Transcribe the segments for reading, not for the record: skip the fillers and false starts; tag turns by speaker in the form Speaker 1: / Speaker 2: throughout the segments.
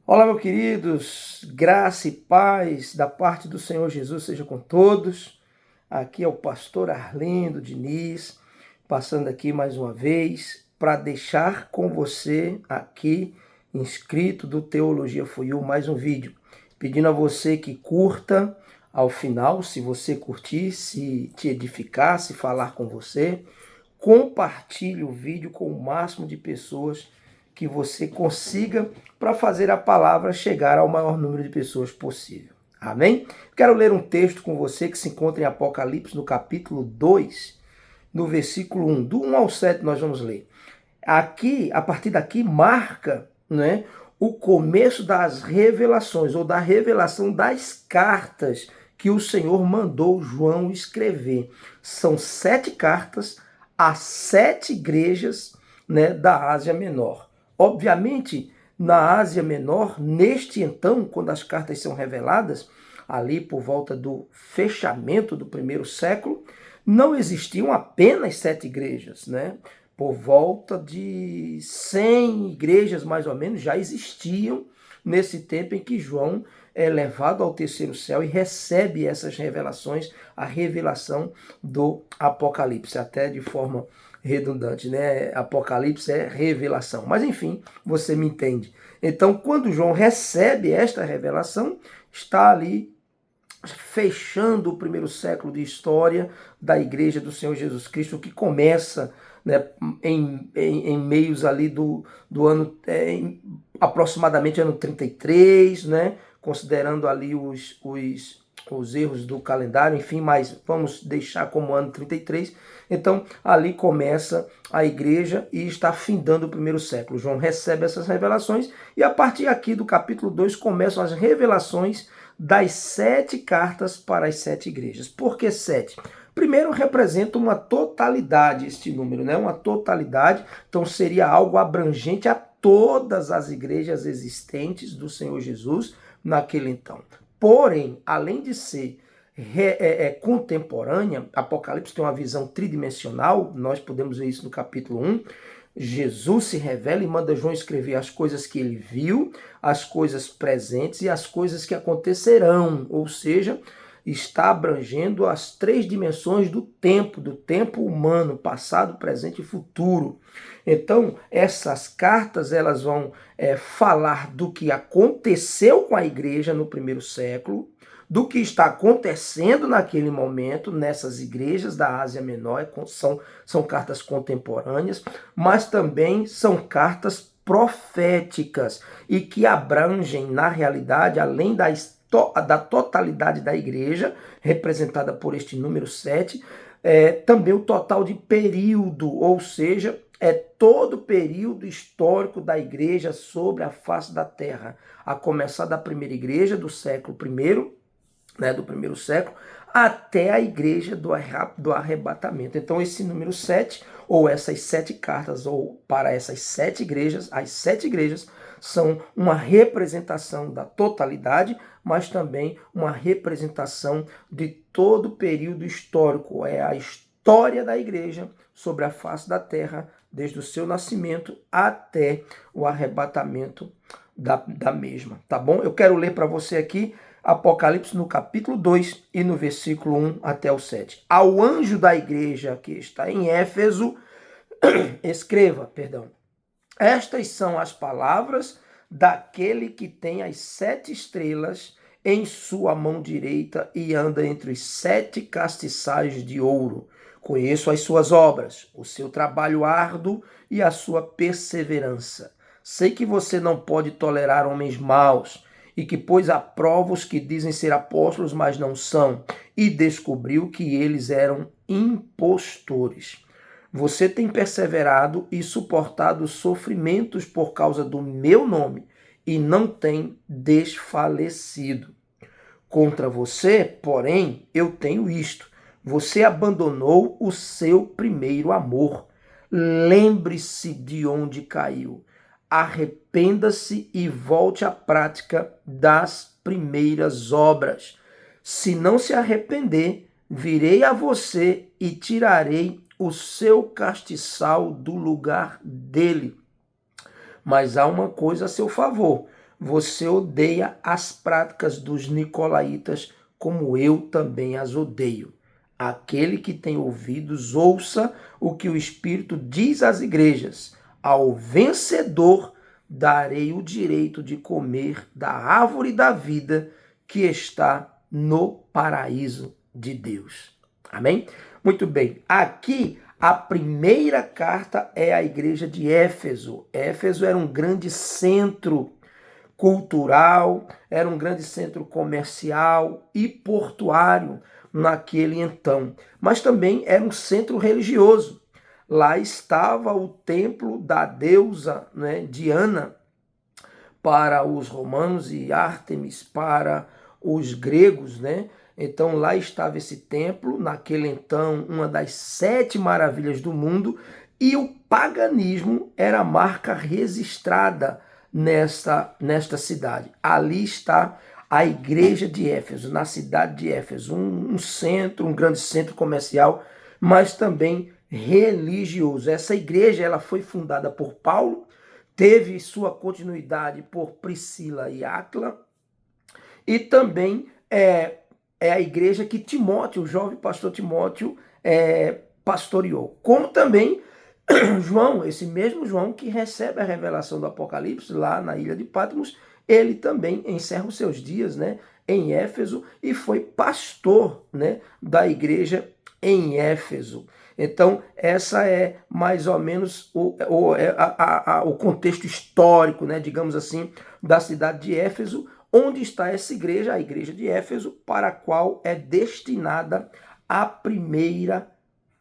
Speaker 1: Olá, meus queridos, graça e paz da parte do Senhor Jesus seja com todos. Aqui é o pastor Arlindo Diniz, passando aqui mais uma vez para deixar com você aqui, inscrito do Teologia For You, mais um vídeo. Pedindo a você que curta ao final, se você curtir, se te edificar, se falar com você, compartilhe o vídeo com o máximo de pessoas que você consiga para fazer a palavra chegar ao maior número de pessoas possível. Amém? Quero ler um texto com você que se encontra em Apocalipse, no capítulo 2, no versículo 1. Do 1 ao 7 nós vamos ler. Aqui, a partir daqui, marca, né, o começo das revelações, ou da revelação das cartas que o Senhor mandou João escrever. São 7 cartas a 7 igrejas, né, da Ásia Menor. Obviamente, na Ásia Menor, neste então, quando as cartas são reveladas, ali por volta do fechamento do primeiro século, não existiam apenas 7 igrejas, né? Por volta de 100 igrejas, mais ou menos, já existiam nesse tempo em que João é levado ao terceiro céu e recebe essas revelações, a revelação do Apocalipse, até de forma redundante, né? Apocalipse é revelação. Mas enfim, você me entende. Então, quando João recebe esta revelação, está ali fechando o primeiro século de história da Igreja do Senhor Jesus Cristo, que começa, né, em meios ali do ano, aproximadamente ano 33, né, considerando ali os erros do calendário, enfim, mas vamos deixar como ano 33. Então, ali começa a igreja e está findando o primeiro século. João recebe essas revelações e a partir aqui do capítulo 2 começam as revelações das 7 cartas para as 7 igrejas. Por que 7? Primeiro, representa uma totalidade este número, né? Uma totalidade, então seria algo abrangente a todas as igrejas existentes do Senhor Jesus naquele então. Porém, além de ser contemporânea, Apocalipse tem uma visão tridimensional, nós podemos ver isso no capítulo 1, Jesus se revela e manda João escrever as coisas que ele viu, as coisas presentes e as coisas que acontecerão, ou seja, está abrangendo as 3 dimensões do tempo humano, passado, presente e futuro. Então, essas cartas elas vão falar do que aconteceu com a igreja no primeiro século, do que está acontecendo naquele momento nessas igrejas da Ásia Menor, são cartas contemporâneas, mas também são cartas proféticas e que abrangem, na realidade, além da totalidade da igreja, representada por este número 7, também o total de período, ou seja, é todo o período histórico da igreja sobre a face da terra, a começar da primeira igreja do século I, né, do primeiro século, até a igreja do arrebatamento. Então esse número 7, ou essas 7 cartas, ou para essas 7 igrejas, as 7 igrejas, são uma representação da totalidade, mas também uma representação de todo o período histórico. É a história da igreja sobre a face da terra, desde o seu nascimento até o arrebatamento da mesma, tá bom? Eu quero ler para você aqui Apocalipse no capítulo 2 e no versículo 1 até o 7. Ao anjo da igreja que está em Éfeso, escreva, estas são as palavras daquele que tem as 7 estrelas em sua mão direita e anda entre os 7 castiçais de ouro. Conheço as suas obras, o seu trabalho árduo e a sua perseverança. Sei que você não pode tolerar homens maus e que pôs à prova os que dizem ser apóstolos, mas não são, e descobriu que eles eram impostores. Você tem perseverado e suportado sofrimentos por causa do meu nome e não tem desfalecido. Contra você, porém, eu tenho isto: você abandonou o seu primeiro amor. Lembre-se de onde caiu. Arrependa-se e volte à prática das primeiras obras. Se não se arrepender, virei a você e tirarei o seu castiçal do lugar dele. Mas há uma coisa a seu favor. você odeia as práticas dos nicolaítas, como eu também as odeio. Aquele que tem ouvidos, ouça o que o Espírito diz às igrejas. Ao vencedor darei o direito de comer da árvore da vida que está no paraíso de Deus. Amém? Muito bem. Aqui a primeira carta é a igreja de Éfeso. Éfeso era um grande centro cultural, era um grande centro comercial e portuário naquele então, mas também era um centro religioso. Lá estava o templo da deusa, né, Diana, para os romanos, e Ártemis para os gregos, né? Então lá estava esse templo, naquele então uma das 7 maravilhas do mundo, e o paganismo era a marca registrada nesta cidade. Ali está a igreja de Éfeso, na cidade de Éfeso, um centro, um grande centro comercial, mas também religioso. Essa igreja ela foi fundada por Paulo, teve sua continuidade por Priscila e Áquila, e também é a igreja que Timóteo, o jovem pastor Timóteo, pastoreou. Como também João, esse mesmo João que recebe a revelação do Apocalipse lá na ilha de Patmos, ele também encerra os seus dias, né, em Éfeso, e foi pastor, né, da igreja em Éfeso. Então, essa é mais ou menos o contexto histórico, né, digamos assim, da cidade de Éfeso, onde está essa igreja, a igreja de Éfeso, para a qual é destinada a primeira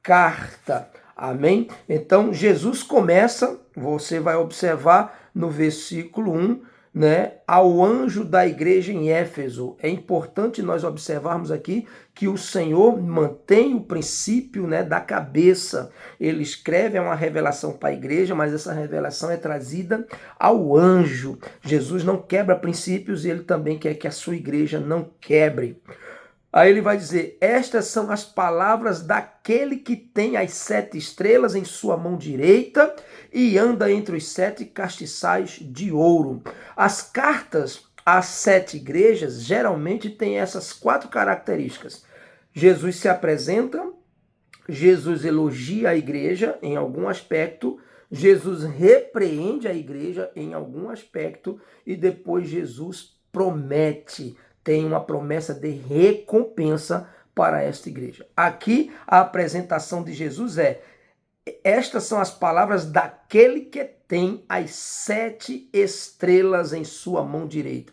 Speaker 1: carta. Amém? Então, Jesus começa, você vai observar no versículo 1, né, ao anjo da igreja em Éfeso. É importante nós observarmos aqui que o Senhor mantém o princípio, né, da cabeça. Ele escreve uma revelação para a igreja, mas essa revelação é trazida ao anjo. Jesus não quebra princípios e ele também quer que a sua igreja não quebre. Aí ele vai dizer, estas são as palavras daquele que tem as 7 estrelas em sua mão direita e anda entre os 7 castiçais de ouro. As cartas às 7 igrejas geralmente têm essas 4 características. Jesus se apresenta, Jesus elogia a igreja em algum aspecto, Jesus repreende a igreja em algum aspecto e depois Jesus promete, tem uma promessa de recompensa para esta igreja. Aqui a apresentação de Jesus estas são as palavras daquele que tem as 7 estrelas em sua mão direita.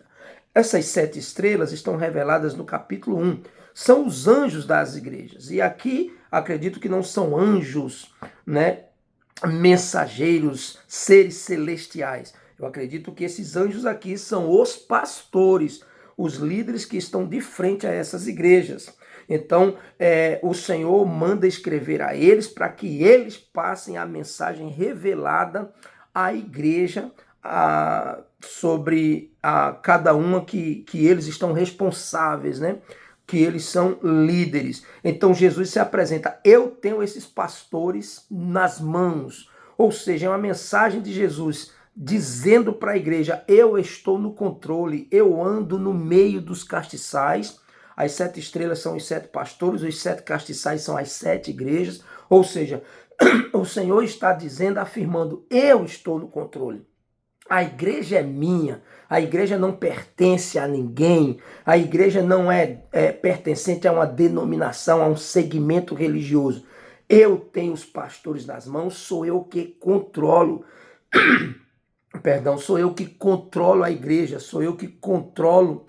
Speaker 1: Essas 7 estrelas estão reveladas no capítulo 1. São os anjos das igrejas. E aqui acredito que não são anjos, né, mensageiros, seres celestiais. Eu acredito que esses anjos aqui são os pastores, os líderes que estão de frente a essas igrejas. Então, o Senhor manda escrever a eles para que eles passem a mensagem revelada à igreja sobre cada uma que eles estão responsáveis, né? Que eles são líderes. Então, Jesus se apresenta, eu tenho esses pastores nas mãos. Ou seja, é uma mensagem de Jesus dizendo para a igreja, eu estou no controle, eu ando no meio dos castiçais. As 7 estrelas são os 7 pastores, os 7 castiçais são as 7 igrejas. Ou seja, o Senhor está dizendo, afirmando, eu estou no controle. A igreja é minha, a igreja não pertence a ninguém, a igreja não é pertencente a uma denominação, a um segmento religioso. Eu tenho os pastores nas mãos, sou eu que controlo. Sou eu que controlo a igreja, sou eu que controlo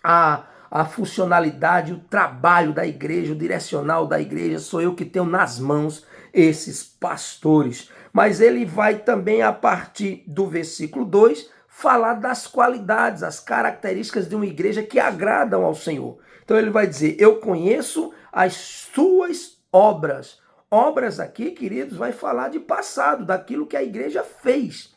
Speaker 1: a funcionalidade, o trabalho da igreja, o direcional da igreja, sou eu que tenho nas mãos esses pastores. Mas ele vai também, a partir do versículo 2, falar das qualidades, as características de uma igreja que agradam ao Senhor. Então ele vai dizer, eu conheço as suas obras. Obras aqui, queridos, vai falar de passado, daquilo que a igreja fez.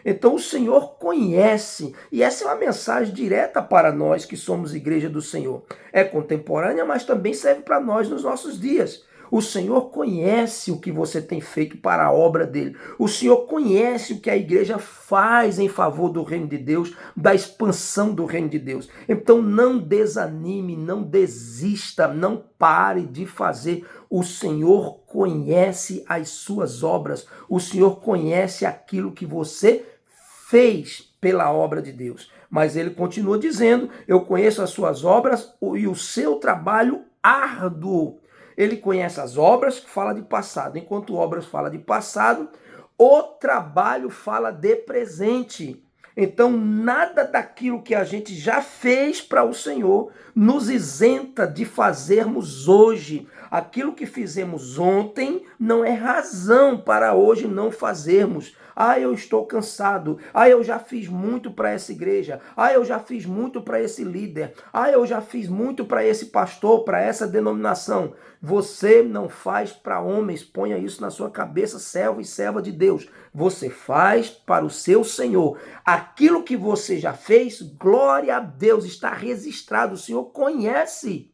Speaker 1: Então o Senhor conhece, e essa é uma mensagem direta para nós que somos igreja do Senhor. É contemporânea, mas também serve para nós nos nossos dias. O Senhor conhece o que você tem feito para a obra dele. O Senhor conhece o que a igreja faz em favor do reino de Deus, da expansão do reino de Deus. Então não desanime, não desista, não pare de fazer. O Senhor conhece as suas obras. O Senhor conhece aquilo que você fez pela obra de Deus. Mas ele continua dizendo, eu conheço as suas obras e o seu trabalho árduo. Ele conhece as obras, que fala de passado. Enquanto obras fala de passado, o trabalho fala de presente. Então, nada daquilo que a gente já fez para o Senhor nos isenta de fazermos hoje. Aquilo que fizemos ontem não é razão para hoje não fazermos. Ah, eu estou cansado. Ah, eu já fiz muito para essa igreja. Ah, eu já fiz muito para esse líder. Ah, eu já fiz muito para esse pastor, para essa denominação. Você não faz para homens. Ponha isso na sua cabeça, servo e serva de Deus. Você faz para o seu Senhor. Aquilo que você já fez, glória a Deus, está registrado. O Senhor conhece.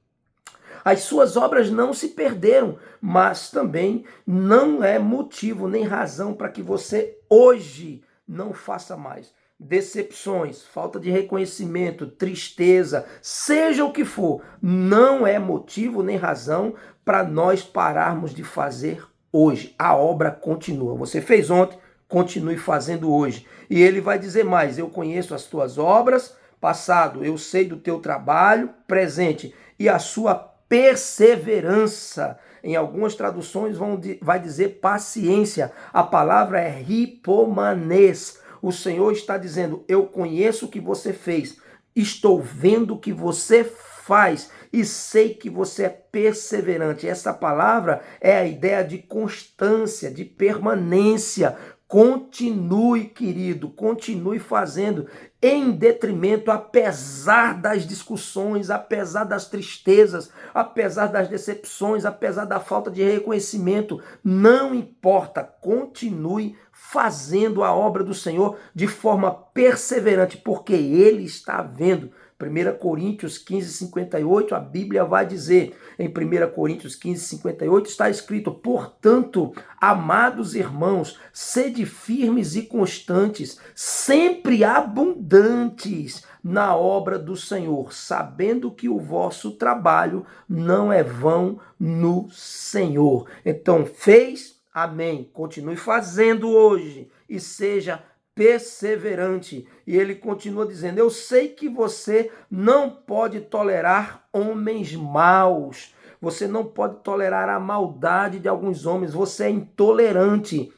Speaker 1: As suas obras não se perderam, mas também não é motivo nem razão para que você hoje não faça mais. Decepções, falta de reconhecimento, tristeza, seja o que for, não é motivo nem razão para nós pararmos de fazer hoje. A obra continua. Você fez ontem, continue fazendo hoje. E ele vai dizer mais, eu conheço as tuas obras, passado, eu sei do teu trabalho, presente, e a sua perseverança. Em algumas traduções vai dizer paciência. A palavra é hipomanês. O Senhor está dizendo, eu conheço o que você fez, estou vendo o que você faz e sei que você é perseverante. Essa palavra é a ideia de constância, de permanência. Continue, querido, continue fazendo em detrimento, apesar das discussões, apesar das tristezas, apesar das decepções, apesar da falta de reconhecimento. Não importa, continue fazendo a obra do Senhor de forma perseverante, porque Ele está vendo. 1 Coríntios 15:58, a Bíblia vai dizer, em 1 Coríntios 15:58 está escrito, portanto, amados irmãos, sede firmes e constantes, sempre abundantes na obra do Senhor, sabendo que o vosso trabalho não é vão no Senhor. Então, fez? Amém. Continue fazendo hoje e seja perseverante. E ele continua dizendo, eu sei que você não pode tolerar homens maus. Você não pode tolerar a maldade de alguns homens. Você é intolerante.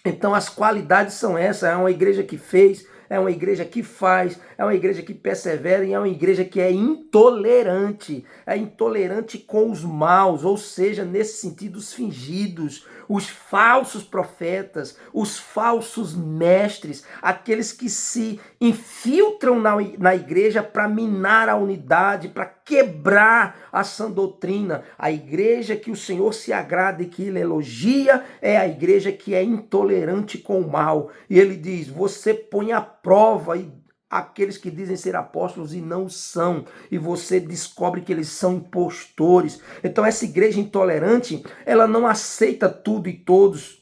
Speaker 1: Então as qualidades são essas. É uma igreja que fez, é uma igreja que faz, é uma igreja que persevera e é uma igreja que é intolerante. É intolerante com os maus, ou seja, nesse sentido, os fingidos, os falsos profetas, os falsos mestres, aqueles que se infiltram na igreja para minar a unidade, para quebrar a sã doutrina. A igreja que o Senhor se agrada e que ele elogia é a igreja que é intolerante com o mal. E ele diz, você põe à prova aqueles que dizem ser apóstolos e não são, e você descobre que eles são impostores. Então essa igreja intolerante, ela não aceita tudo e todos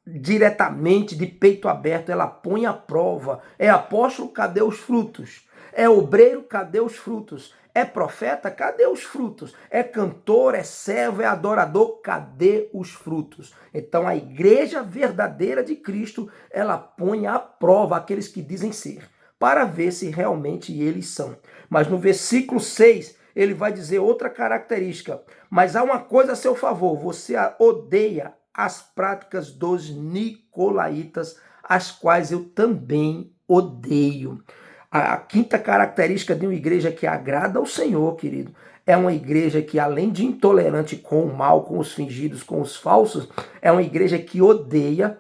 Speaker 1: diretamente, de peito aberto, ela põe à prova. É apóstolo, cadê os frutos? É obreiro, cadê os frutos? É profeta, cadê os frutos? É cantor, é servo, é adorador, cadê os frutos? Então a igreja verdadeira de Cristo, ela põe à prova aqueles que dizem ser, para ver se realmente eles são. Mas no versículo 6, ele vai dizer outra característica. Mas há uma coisa a seu favor, você odeia as práticas dos nicolaítas, as quais eu também odeio. A quinta característica de uma igreja que agrada ao Senhor, querido, é uma igreja que, além de intolerante com o mal, com os fingidos, com os falsos, é uma igreja que odeia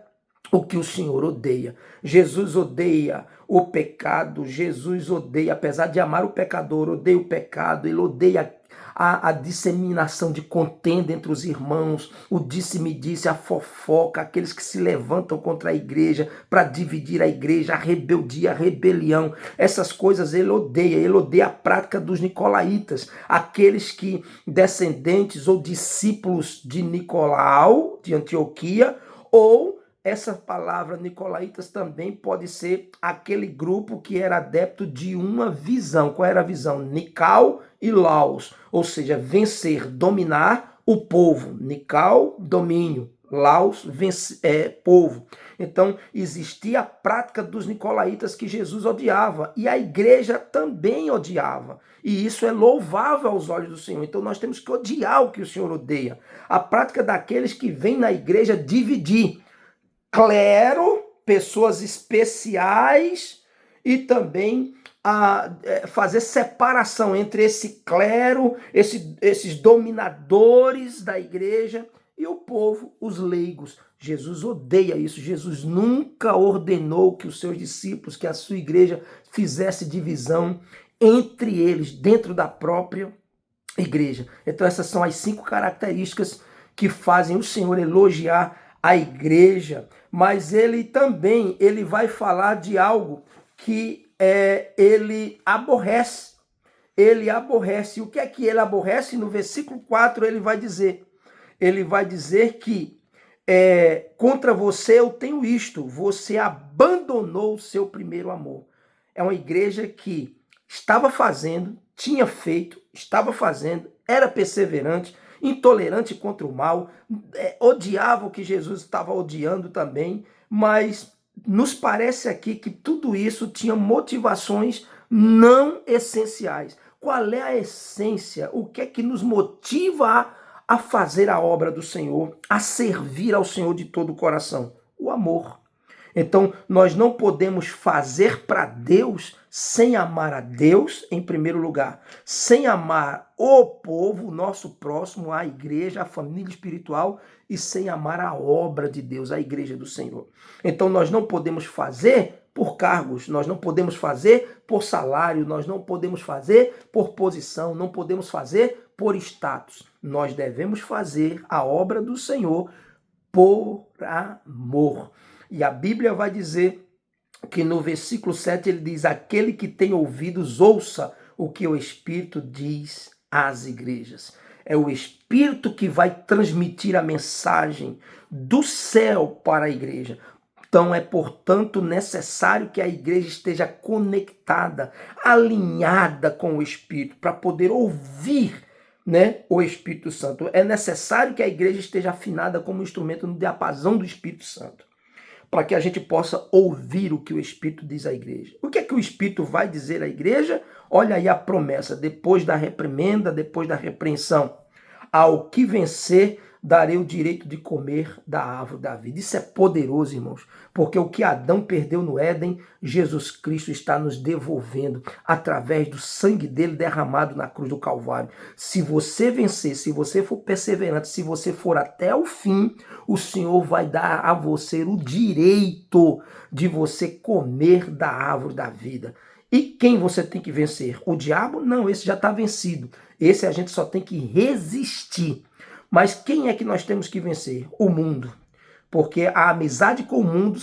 Speaker 1: o que o Senhor odeia. Jesus odeia o pecado, Jesus odeia, apesar de amar o pecador, odeia o pecado, ele odeia a disseminação de contenda entre os irmãos, o disse-me-disse, a fofoca, aqueles que se levantam contra a igreja para dividir a igreja, a rebeldia, a rebelião. Essas coisas ele odeia a prática dos nicolaítas, aqueles que, descendentes ou discípulos de Nicolau, de Antioquia, ou essa palavra nicolaítas também pode ser aquele grupo que era adepto de uma visão. Qual era a visão? Nical e Laos, ou seja, vencer, dominar o povo. Nical, domínio. Laos, povo. Então, existia a prática dos nicolaítas que Jesus odiava e a igreja também odiava. E isso é louvável aos olhos do Senhor. Então, nós temos que odiar o que o Senhor odeia. A prática daqueles que vêm na igreja dividir clero, pessoas especiais, e também fazer separação entre esse clero, esses dominadores da igreja e o povo, os leigos. Jesus odeia isso. Jesus nunca ordenou que os seus discípulos, que a sua igreja fizesse divisão entre eles, dentro da própria igreja. Então essas são as 5 características que fazem o Senhor elogiar a igreja, mas ele vai falar de algo que ele aborrece. Ele aborrece. O que é que ele aborrece? No versículo 4 ele vai dizer que contra você eu tenho isto, você abandonou o seu primeiro amor. É uma igreja que estava fazendo, tinha feito, estava fazendo, era perseverante, intolerante contra o mal, odiava o que Jesus estava odiando também, mas nos parece aqui que tudo isso tinha motivações não essenciais. Qual é a essência? O que é que nos motiva a fazer a obra do Senhor, a servir ao Senhor de todo o coração? O amor. Então, nós não podemos fazer para Deus sem amar a Deus, em primeiro lugar, sem amar o povo, o nosso próximo, a igreja, a família espiritual, e sem amar a obra de Deus, a igreja do Senhor. Então, nós não podemos fazer por cargos, nós não podemos fazer por salário, nós não podemos fazer por posição, não podemos fazer por status. Nós devemos fazer a obra do Senhor por amor. E a Bíblia vai dizer que no versículo 7 ele diz: aquele que tem ouvidos, ouça o que o Espírito diz às igrejas. É o Espírito que vai transmitir a mensagem do céu para a igreja. Então é, portanto, necessário que a igreja esteja conectada, alinhada com o Espírito, para poder ouvir, o Espírito Santo. É necessário que a igreja esteja afinada como instrumento no diapasão do Espírito Santo, para que a gente possa ouvir o que o Espírito diz à igreja. O que é que o Espírito vai dizer à igreja? Olha aí a promessa: depois da reprimenda, depois da repreensão, ao que vencer, darei o direito de comer da árvore da vida. Isso é poderoso, irmãos, porque o que Adão perdeu no Éden, Jesus Cristo está nos devolvendo através do sangue dele derramado na cruz do Calvário. Se você vencer, se você for perseverante, se você for até o fim, o Senhor vai dar a você o direito de você comer da árvore da vida. E quem você tem que vencer? O diabo? Não, esse já está vencido. Esse a gente só tem que resistir. Mas quem é que nós temos que vencer? O mundo. Porque a amizade com o mundo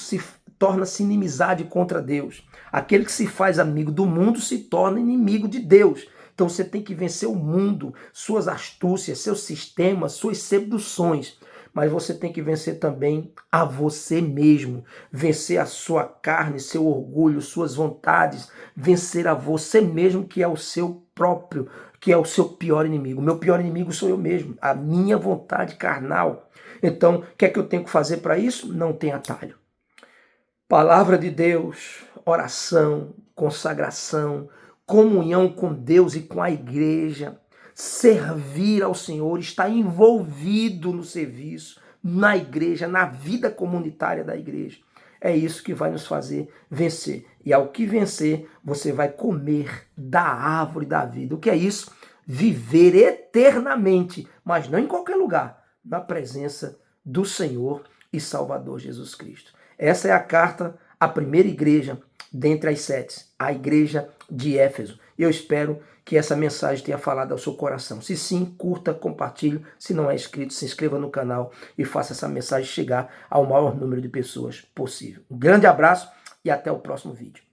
Speaker 1: torna-se inimizade contra Deus. Aquele que se faz amigo do mundo se torna inimigo de Deus. Então você tem que vencer o mundo, suas astúcias, seus sistemas, suas seduções. Mas você tem que vencer também a você mesmo. Vencer a sua carne, seu orgulho, suas vontades. Vencer a você mesmo, que é o seu próprio, que é o seu pior inimigo. O meu pior inimigo sou eu mesmo, a minha vontade carnal. Então, o que é que eu tenho que fazer para isso? Não tem atalho. Palavra de Deus, oração, consagração, comunhão com Deus e com a igreja, servir ao Senhor, estar envolvido no serviço, na igreja, na vida comunitária da igreja. É isso que vai nos fazer vencer. E ao que vencer, você vai comer da árvore da vida. O que é isso? Viver eternamente, mas não em qualquer lugar, na presença do Senhor e Salvador Jesus Cristo. Essa é a carta à primeira igreja dentre as 7, a igreja de Éfeso. E eu espero que essa mensagem tenha falado ao seu coração. Se sim, curta, compartilhe. Se não é inscrito, se inscreva no canal e faça essa mensagem chegar ao maior número de pessoas possível. Um grande abraço e até o próximo vídeo.